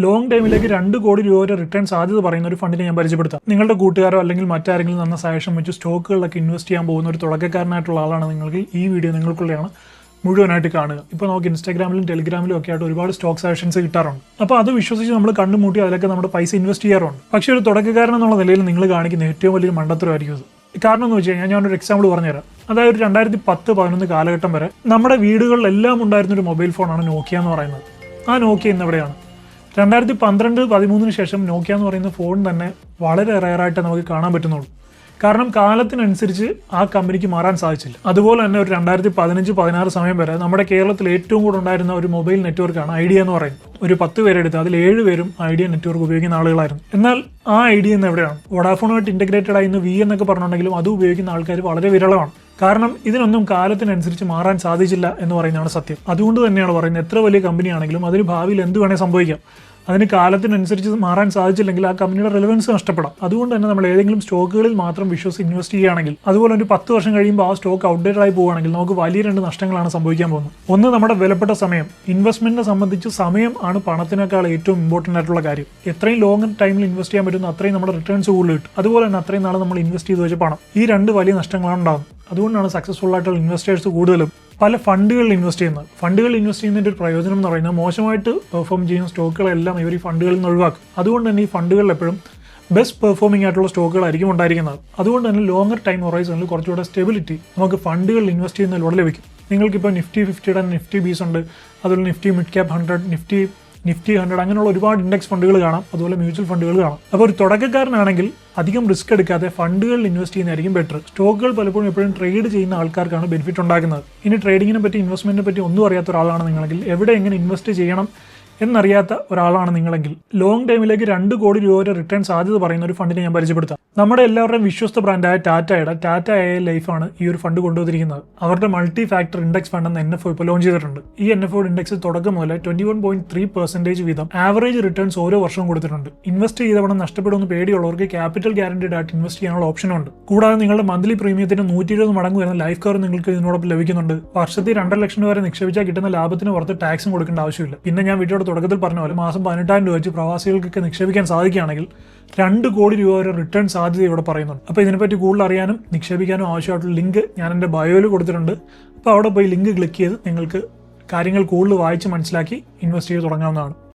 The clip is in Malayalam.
ലോങ് ടൈമിലേക്ക് 2 കോടി രൂപ വരെ റിട്ടേൺ സാധ്യത പറയുന്ന ഒരു ഫണ്ടിനെ ഞാൻ പരിചയപ്പെടുത്താം. നിങ്ങളുടെ കൂട്ടുകാരോ അല്ലെങ്കിൽ മറ്റാരെങ്കിലും തന്ന സജഷൻ വെച്ച് സ്റ്റോക്കുകളിലൊക്കെ ഇൻവെസ്റ്റ് ചെയ്യാൻ പോകുന്ന ഒരു തുടക്കക്കാരനായിട്ടുള്ള ആളാണ് നിങ്ങൾക്ക് ഈ വീഡിയോ നിങ്ങൾക്കുള്ളതാണ്. മുഴുവനായിട്ട് കാണുക. ഇപ്പോൾ നമുക്ക് ഇൻസ്റ്റാഗ്രാമിലും ടെലിഗ്രാമിലും ഒക്കെ ആയിട്ട് ഒരുപാട് സ്റ്റോക്ക് സജഷൻസ് കിട്ടാറുണ്ട്. അപ്പോൾ അത് വിശ്വസിച്ച് നമ്മൾ കണ്ടുമുട്ടി അതിലൊക്കെ നമ്മുടെ പൈസ ഇൻവെസ്റ്റ് ചെയ്യാറുണ്ട്. പക്ഷേ ഒരു തുടക്കക്കാരൻ എന്നുള്ള നിലയിൽ നിങ്ങൾ കാണിക്കുന്ന ഏറ്റവും വലിയൊരു മണ്ടത്തരമായിരിക്കും അത്. കാരണം എന്ന് വെച്ച് കഴിഞ്ഞാൽ ഞാനൊരു എക്സാമ്പിൾ പറഞ്ഞുതരാം. അതായത് 2010-11 കാലഘട്ടം വരെ നമ്മുടെ വീടുകളിലെല്ലാം ഉണ്ടായിരുന്ന ഒരു മൊബൈൽ ഫോണാണ് നോക്കിയ എന്ന് പറയുന്നത്. ആ നോക്കിയ ഇന്ന് എവിടെയാണ്? 2012-13 ശേഷം നോക്കിയ എന്ന് പറയുന്ന ഫോൺ തന്നെ വളരെ റെയറായിട്ട് നമുക്ക് കാണാൻ പറ്റുന്നുള്ളൂ. കാരണം കാലത്തിനനുസരിച്ച് ആ കമ്പനിക്ക് മാറാൻ സാധിച്ചില്ല. അതുപോലെ തന്നെ ഒരു 2015-16 സമയം വരെ നമ്മുടെ കേരളത്തിൽ ഏറ്റവും കൂടുതൽ ഉണ്ടായിരുന്ന ഒരു മൊബൈൽ നെറ്റ്വർക്കാണ് ഐഡിയ എന്ന് പറയുന്നത്. ഒരു 10 പേരെടുത്ത് അതിൽ 7 പേരും ഐഡിയ നെറ്റ്വർക്ക് ഉപയോഗിക്കുന്ന ആളുകളായിരുന്നു. എന്നാൽ ആ ഐഡിയ എന്ന് എവിടെയാണ്? വോഡാഫോണുമായിട്ട് ഇന്റഗ്രേറ്റഡ് ആയി വി എന്നൊക്കെ പറഞ്ഞിട്ടുണ്ടെങ്കിലും അത് ഉപയോഗിക്കുന്ന ആൾക്കാർ വളരെ വിരളമാണ്. കാരണം ഇതിനൊന്നും കാലത്തിനനുസരിച്ച് മാറാൻ സാധിച്ചില്ല എന്ന് പറയുന്നതാണ് സത്യം. അതുകൊണ്ട് തന്നെയാണ് പറയുന്നത്, എത്ര വലിയ കമ്പനിയാണെങ്കിലും അതിന് ഭാവിയിൽ എന്ത് വേണേൽ സംഭവിക്കാം. അതിന് കാലത്തിനനുസരിച്ച് മാറാൻ സാധിച്ചില്ലെങ്കിൽ ആ കമ്പനിയുടെ റെലവൻസ് നഷ്ടപ്പെടാം. അതുകൊണ്ട് തന്നെ നമ്മൾ ഏതെങ്കിലും സ്റ്റോക്കുകളിൽ മാത്രം വിശ്വസിച്ച് ഇൻവെസ്റ്റ് ചെയ്യുകയാണെങ്കിൽ, അതുപോലെ ഒരു 10 വർഷം കഴിയുമ്പോൾ ആ സ്റ്റോക്ക് ഔട്ട്ഡേറ്റഡ് ആയി പോവുകയാണെങ്കിൽ നമുക്ക് വലിയ 2 നഷ്ടങ്ങളാണ് സംഭവിക്കാൻ പോകുന്നത്. ഒന്ന്, നമ്മുടെ വിലപ്പെട്ട സമയം. ഇൻവെസ്റ്റ്മെന്റിനെ സംബന്ധിച്ച് സമയം ആണ് പണത്തിനേക്കാൾ ഏറ്റവും ഇമ്പോർട്ടന്റ് ആയിട്ടുള്ള കാര്യം. എത്രയും ലോങ് ടൈമിൽ ഇൻവെസ്റ്റ് ചെയ്യാൻ പറ്റുന്ന അത്രയും നമ്മുടെ റിട്ടേൺസ് കൂടുതൽ കിട്ടും. അതുപോലെ തന്നെ അത്രയും നാളെ നമ്മൾ ഇൻവെസ്റ്റ് ചെയ്ത് വെച്ച പണം. ഈ 2 വലിയ നഷ്ടങ്ങളാണ് ഉണ്ടാകുന്നത്. അതുകൊണ്ടാണ് സക്സസ്ഫുൾ ആയിട്ടുള്ള ഇൻവെസ്റ്റേഴ്സ് കൂടുതലും പല ഫണ്ടുകളിൽ ഇൻവെസ്റ്റ് ചെയ്യുന്നത്. ഫണ്ടുകളിൽ ഇൻവെസ്റ്റ് ചെയ്യുന്നതിൻ്റെ ഒരു പ്രയോജനം എന്ന് പറയുന്നത്, മോശമായിട്ട് പെർഫോം ചെയ്യുന്ന സ്റ്റോക്കുകളെല്ലാം ഇവർ ഈ ഫണ്ടുകളിൽ നിന്ന് ഒഴിവാക്കും. അതുകൊണ്ട് തന്നെ ഈ ഫണ്ടുകളിൽ എപ്പോഴും ബെസ്റ്റ് പെർഫോമിംഗ് ആയിട്ടുള്ള സ്റ്റോക്കുകളായിരിക്കും ഉണ്ടായിരിക്കുന്നത്. അതുകൊണ്ട് തന്നെ ലോങ്ങർ ടൈം ഹൊറൈസണിൽ കുറച്ചുകൂടെ സ്റ്റെബിലിറ്റി നമുക്ക് ഫണ്ടുകളിൽ ഇൻവെസ്റ്റ് ചെയ്യുന്നതിലൂടെ ലഭിക്കും. നിങ്ങൾക്കിപ്പോൾ നിഫ്റ്റി 50 നിഫ്റ്റി ബീസ് ഉണ്ട്, അതുപോലെ നിഫ്റ്റി മിഡ് ക്യാപ് 100, നിഫ്റ്റി 100 അങ്ങനെയുള്ള ഒരുപാട് ഇൻഡെക്സ് ഫണ്ടുകൾ കാണാം. അതുപോലെ മ്യൂച്വൽ ഫണ്ടുകൾ കാണാം. അപ്പോൾ ഒരു തുടക്കക്കാരനാണെങ്കിൽ അധികം റിസ്ക് എടുക്കാതെ ഫണ്ടുകളിൽ ഇൻവെസ്റ്റ് ചെയ്യുന്നതായിരിക്കും ബെറ്റർ. സ്റ്റോക്കുകൾ പലപ്പോഴും എപ്പോഴും ട്രേഡ് ചെയ്യുന്ന ആൾക്കാർക്കാണ് ബെനിഫിറ്റ് ഉണ്ടാക്കുന്നത്. ഇനി ട്രേഡിങ്ങിനെ പറ്റി, ഇൻവെസ്റ്റ്മെന്റിനെ പറ്റി ഒന്നും അറിയാത്ത ഒരാളാണ് നിങ്ങളെങ്കിൽ, എവിടെ എങ്ങനെ ഇൻവെസ്റ്റ് ചെയ്യണം എന്നറിയാത്ത ഒരാളാണ് നിങ്ങളെങ്കിൽ, ലോങ് ടൈമിലേക്ക് 2 കോടി രൂപ വരെ റിട്ടേൺ സാധ്യത പറയുന്ന ഒരു ഫണ്ടിനെ ഞാൻ പരിചയപ്പെടുത്താം. നമ്മുടെ എല്ലാവരുടെയും വിശ്വസ്ത ബ്രാൻഡായ ടാറ്റ AI ലൈഫാണ് ഈ ഒരു ഫണ്ട് കൊണ്ടുവന്നിരിക്കുന്നത്. അവരുടെ മൾട്ടി ഫാക്ടർ ഇൻഡെക്സ് ഫണ്ട് എന്ന NFO ഇപ്പോൾ ലോഞ്ച് ചെയ്തിട്ടുണ്ട്. ഈ NFO ഇൻഡെക്സ് തുടക്കം മുതൽ 21.3% വീതം ആവറേജ് റിട്ടേൺസ് ഓരോ വർഷവും കൊടുത്തിട്ടുണ്ട്. ഇൻവെസ്റ്റ് ചെയ്ത പണം നഷ്ടപ്പെടുമെന്ന് പേടിയുള്ളവർക്ക് ക്യാപിറ്റൽ ഗ്യാരണ്ടീഡ് ആയിട്ട് ഇൻവെസ്റ്റ് ചെയ്യാനുള്ള ഓപ്ഷനും ഉണ്ട്. കൂടാതെ നിങ്ങളുടെ മന്ത്ലി പ്രീമിയത്തിന് 120 മടങ്ങ് വരുന്ന ലൈഫ് കവർ നിങ്ങൾക്ക് ഇതിനോടൊപ്പം ലഭിക്കുന്നുണ്ട്. വർഷത്തിൽ 2 ലക്ഷം രൂപ വരെ നിക്ഷേപിച്ചാൽ കിട്ടുന്ന ലാഭത്തിന് പുറത്ത് ടാക്സും കൊടുക്കേണ്ട ആവശ്യമില്ല. പിന്നെ ഞാൻ വീഡിയോയുടെ തുടക്കത്തിൽ പറഞ്ഞ പോലെ മാസം 18,000 രൂപ വെച്ച് പ്രവാസികൾക്കൊക്കെ നിക്ഷേപിക്കാൻ സാധിക്കുകയാണെങ്കിൽ 2 കോടി രൂപ വരെ റിട്ടേൺ സാധ്യത ഇവിടെ പറയുന്നുണ്ട്. അപ്പോൾ ഇതിനെപ്പറ്റി കൂടുതൽ അറിയാനും നിക്ഷേപിക്കാനും ആവശ്യമായിട്ടുള്ള ലിങ്ക് ഞാൻ എൻ്റെ ബയോയിൽ കൊടുത്തിട്ടുണ്ട്. അപ്പോൾ അവിടെ പോയി ലിങ്ക് ക്ലിക്ക് ചെയ്ത് നിങ്ങൾക്ക് കാര്യങ്ങൾ കൂടുതൽ വായിച്ച് മനസ്സിലാക്കി ഇൻവെസ്റ്റ് ചെയ്ത് തുടങ്ങാവുന്നതാണ്.